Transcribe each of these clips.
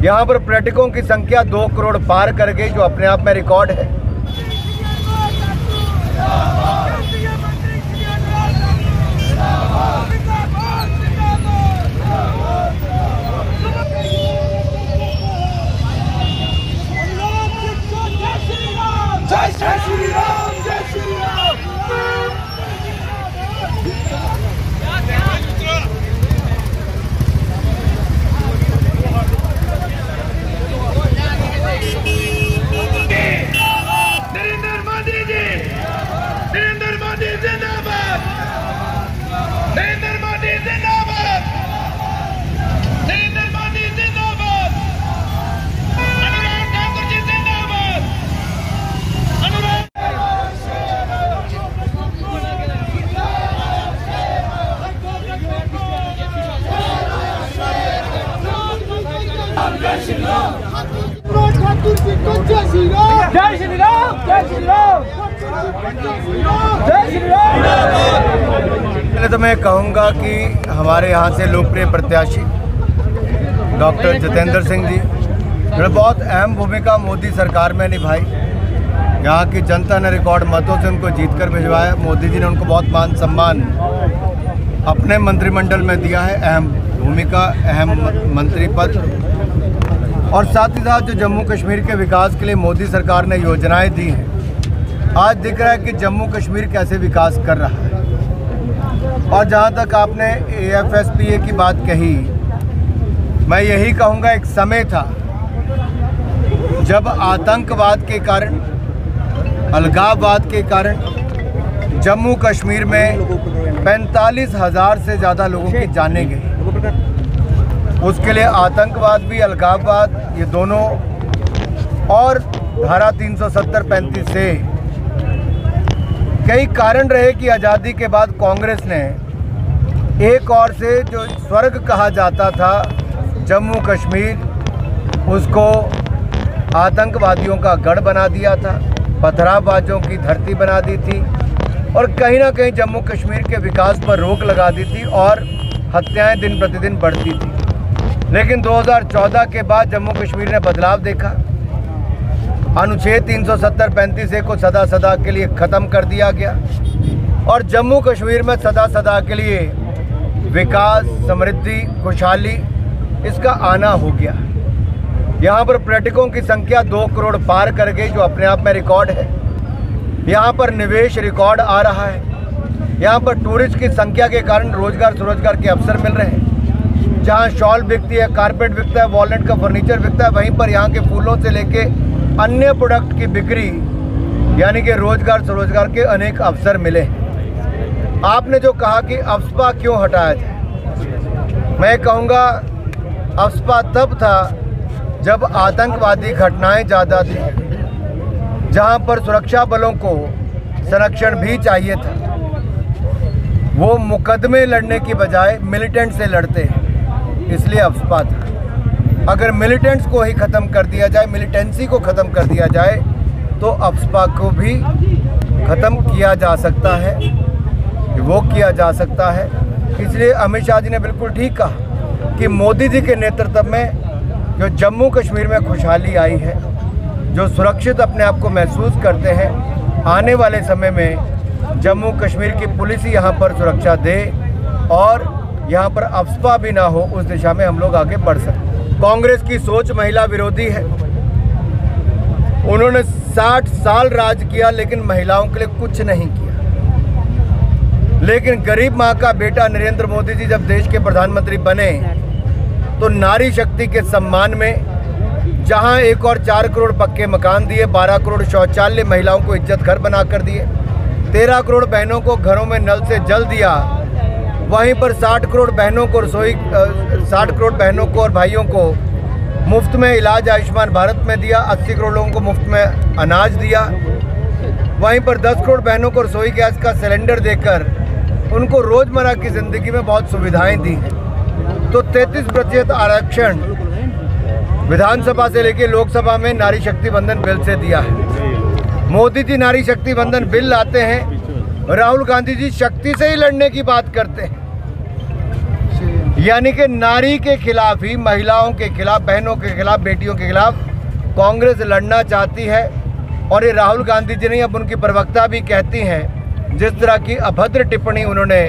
यहाँ पर पर्यटकों की संख्या 2 करोड़ पार कर गई, जो अपने आप में रिकॉर्ड है। जय श्री राम, जय श्री राम। नरेंद्र मोदी जी, नरेंद्र मोदी जिंदाबाद, नरेंद्र मोदी जिंदाबाद, नरेंद्र मोदी जिंदाबाद, अनुराग ठाकुर जी जिंदाबाद, अनुराग। जय श्री राम, ठाकुर जी को जय श्री राम, जय श्री राम, जय श्री राम, जय श्री राम। पहले तो मैं कहूँगा कि हमारे यहाँ से लोकप्रिय प्रत्याशी डॉक्टर जितेंद्र सिंह जी, जिन्होंने बहुत अहम भूमिका मोदी सरकार में निभाई। यहाँ की जनता ने रिकॉर्ड मतों से उनको जीतकर भिजवाया। मोदी जी ने उनको बहुत मान सम्मान अपने मंत्रिमंडल में दिया है, अहम भूमिका, अहम मंत्री पद। और साथ ही साथ जो जम्मू कश्मीर के विकास के लिए मोदी सरकार ने योजनाएं दी हैं, आज दिख रहा है कि जम्मू कश्मीर कैसे विकास कर रहा है। और जहां तक आपने AFSPA की बात कही, मैं यही कहूंगा, एक समय था जब आतंकवाद के कारण, अलगाववाद के कारण जम्मू कश्मीर में 45,000 से ज़्यादा लोगों की जानें गई। उसके लिए आतंकवाद भी, अलगाववाद, ये दोनों, और धारा 370-35 से कई कारण रहे कि आज़ादी के बाद कांग्रेस ने एक और से जो स्वर्ग कहा जाता था जम्मू कश्मीर, उसको आतंकवादियों का गढ़ बना दिया था, पथरावबाजों की धरती बना दी थी, और कहीं ना कहीं जम्मू कश्मीर के विकास पर रोक लगा दी थी और हत्याएं दिन प्रतिदिन बढ़ती थी। लेकिन 2014 के बाद जम्मू कश्मीर ने बदलाव देखा। अनुच्छेद 370-35 को सदा सदा के लिए ख़त्म कर दिया गया और जम्मू कश्मीर में सदा सदा के लिए विकास, समृद्धि, खुशहाली, इसका आना हो गया। यहाँ पर पर्यटकों की संख्या 2 करोड़ पार कर गई, जो अपने आप में रिकॉर्ड है। यहाँ पर निवेश रिकॉर्ड आ रहा है। यहाँ पर टूरिस्ट की संख्या के कारण रोजगार के अवसर मिल रहे हैं। जहाँ शॉल बिकती है, कारपेट बिकता है, वॉलनट का फर्नीचर बिकता है, वहीं पर यहाँ के फूलों से लेके अन्य प्रोडक्ट की बिक्री, यानी कि रोजगार के अनेक अवसर मिले। आपने जो कहा कि अफस्पा क्यों हटाया जाए, मैं कहूँगा अफस्पा तब था जब आतंकवादी घटनाएं ज़्यादा थी, जहाँ पर सुरक्षा बलों को संरक्षण भी चाहिए था। वो मुकदमे लड़ने की बजाय मिलिटेंट से लड़ते हैं, इसलिए अफस्पा था। अगर मिलिटेंट्स को ही ख़त्म कर दिया जाए, मिलिटेंसी को ख़त्म कर दिया जाए, तो अफस्पा को भी ख़त्म किया जा सकता है, वो किया जा सकता है। इसलिए अमित शाह जी ने बिल्कुल ठीक कहा कि मोदी जी के नेतृत्व में जो जम्मू कश्मीर में खुशहाली आई है, जो सुरक्षित अपने आप को महसूस करते हैं, आने वाले समय में जम्मू कश्मीर की पुलिस ही यहाँ पर सुरक्षा दे और यहाँ पर अफस्पा भी ना हो, उस दिशा में हम लोग आगे बढ़ सकते। कांग्रेस की सोच महिला विरोधी है। उन्होंने 60 साल राज किया लेकिन महिलाओं के लिए कुछ नहीं किया। लेकिन गरीब माँ का बेटा नरेंद्र मोदी जी जब देश के प्रधानमंत्री बने तो नारी शक्ति के सम्मान में जहां 1 और 4 करोड़ पक्के मकान दिए, 12 करोड़ शौचालय, महिलाओं को इज्जत घर बनाकर दिए, 13 करोड़ बहनों को घरों में नल से जल दिया, वहीं पर 60 करोड़ बहनों को 60 करोड़ बहनों को और भाइयों को मुफ्त में इलाज आयुष्मान भारत में दिया, 80 करोड़ लोगों को मुफ्त में अनाज दिया, वहीं पर 10 करोड़ बहनों को रसोई गैस का सिलेंडर देकर उनको रोज़मर्रा की ज़िंदगी में बहुत सुविधाएं दी हैं। तो 33% आरक्षण विधानसभा से लेकर लोकसभा में नारी शक्ति बंधन बिल से दिया है। मोदी जी नारी शक्ति बंधन बिल लाते हैं राहुल गांधी जी शक्ति से ही लड़ने की बात करते हैं, यानी कि नारी के खिलाफ ही, महिलाओं के खिलाफ, बहनों के खिलाफ, बेटियों के खिलाफ कांग्रेस लड़ना चाहती है। और ये राहुल गांधी जी नहीं, अब उनकी प्रवक्ता भी कहती हैं, जिस तरह की अभद्र टिप्पणी उन्होंने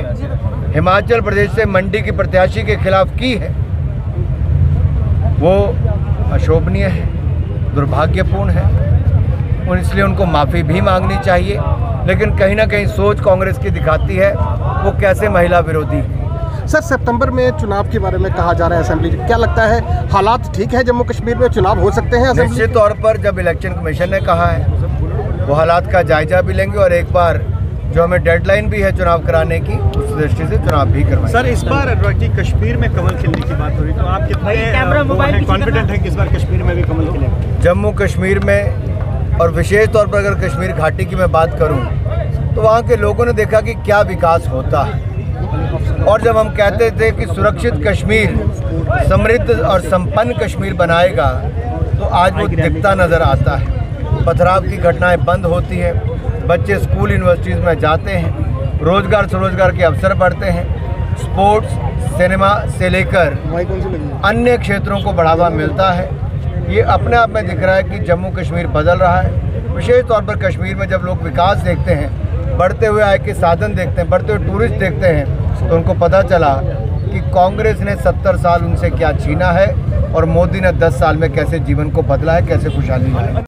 हिमाचल प्रदेश से मंडी की प्रत्याशी के खिलाफ की है, वो अशोभनीय है, दुर्भाग्यपूर्ण है। और इसलिए उनको माफ़ी भी मांगनी चाहिए। लेकिन कहीं ना कहीं सोच कांग्रेस की दिखाती है वो कैसे महिला विरोधी है। सर, सितंबर में चुनाव के बारे में कहा जा रहा है असेंबली, क्या लगता है हालात ठीक है जम्मू कश्मीर में, चुनाव हो सकते हैं? निश्चित तौर पर जब इलेक्शन कमीशन ने कहा है वो हालात का जायजा भी लेंगे और एक बार जो हमें डेडलाइन भी है चुनाव कराने की, उस दृष्टि से चुनाव भी करवाएंगे। सर, इस बार कि कश्मीर में कमल खिलने की बात हो रही, तो आप कितने कॉन्फिडेंट हैं कि इस बार कश्मीर में भी कमल खिलेगा? जम्मू कश्मीर में और विशेष तौर पर अगर कश्मीर घाटी की मैं बात करूं तो वहाँ के लोगों ने देखा कि क्या विकास होता है। और जब हम कहते थे कि सुरक्षित कश्मीर समृद्ध और संपन्न कश्मीर बनाएगा, तो आज वो दिखता नज़र आता है। पथराव की घटनाएं बंद होती है, बच्चे स्कूल यूनिवर्सिटीज़ में जाते हैं, रोज़गार स्वरोजगार के अवसर बढ़ते हैं, स्पोर्ट्स, सिनेमा से लेकर अन्य क्षेत्रों को बढ़ावा मिलता है। ये अपने आप में दिख रहा है कि जम्मू कश्मीर बदल रहा है। विशेष तौर पर कश्मीर में जब लोग विकास देखते हैं, बढ़ते हुए आय के साधन देखते हैं, बढ़ते हुए टूरिस्ट देखते हैं, तो उनको पता चला कि कांग्रेस ने 70 साल उनसे क्या छीना है और मोदी ने 10 साल में कैसे जीवन को बदला है, कैसे खुशहाली है।